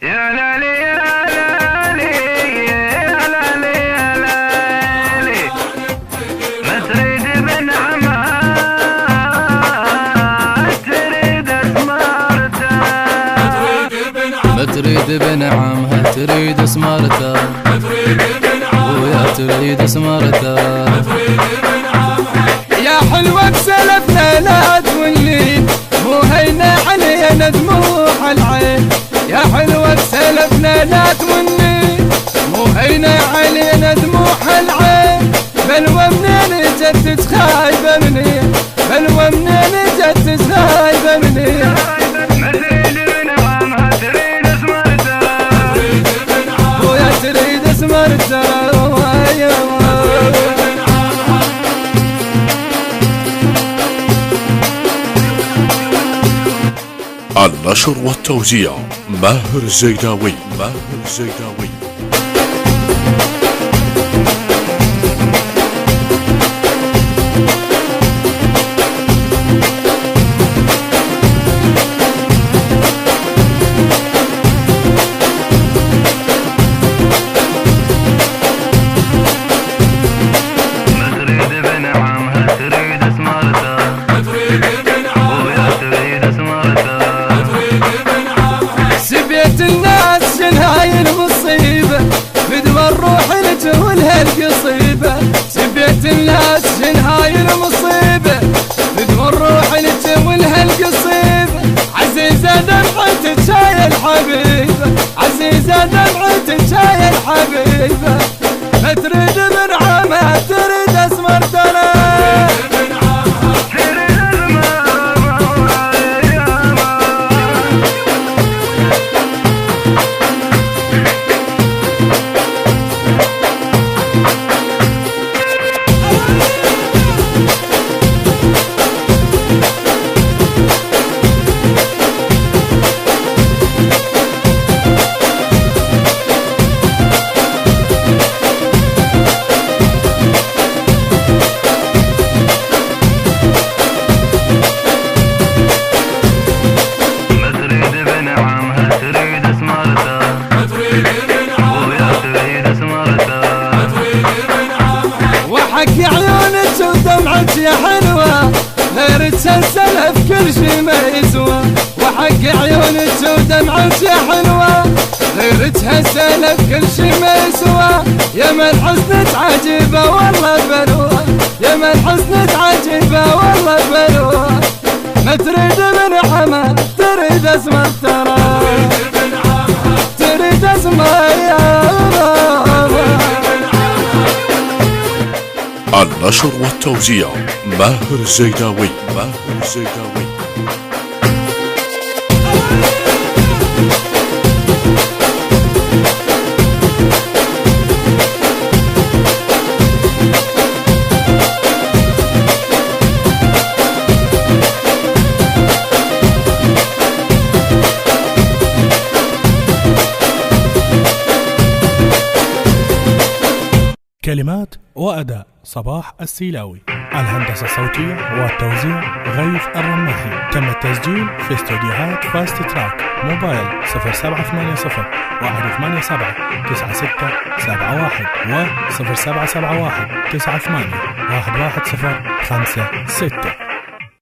يا لالي يا لالي يا لالي يا لالي ما تريد بنعمها تريد اسمرتها ما تريد بنعمها تريد اسمرتها ويا تريد اسمرتها يا حلوة بسلفنا لا تولين مو هينا علينا دموع العين يا حلوة بسلفنا لا تولين مو هينا علينا دموع العين بلوى منين جت خايبة منين بلوى منين جت خايبة منين ما تريد بنعمها تريد اسمرتها ويا تريد اسمرتها النشر والتوزيع ماهر الزيداوي. الناس شنهاي المصيبة بدوى الروح لجولها القصيبة سبيت الناس شنهاي المصيبة بدوى الروح لجولها القصيبة عزيزة دمعة شاي الحبيبة عزيزة دمعة شاي الحبيبة ما تريد بنعمها تريد اسمرتها حق عيونك ودمعك يا حلوة غير تسلسلف كل شي ما يسوى وحق عيونك ودمعك يا حلوة غير تسلسلف كل شي ما يسوى يا من حسنك عجيبة والله بلوى يا من حسنك عجيبة والله بلوى ما تريد بنعمها تريد اسمرتها تريد اسمرتها النشر والتوزيع ماهر الزيداوي. كلمات وأداء صباح السيلاوي. الهندسة الصوتية والتوزيع غيث الرماحي. تم التسجيل في استوديوهات فاست تراك. موبايل 0780 187 9671 و 0771 98 11056.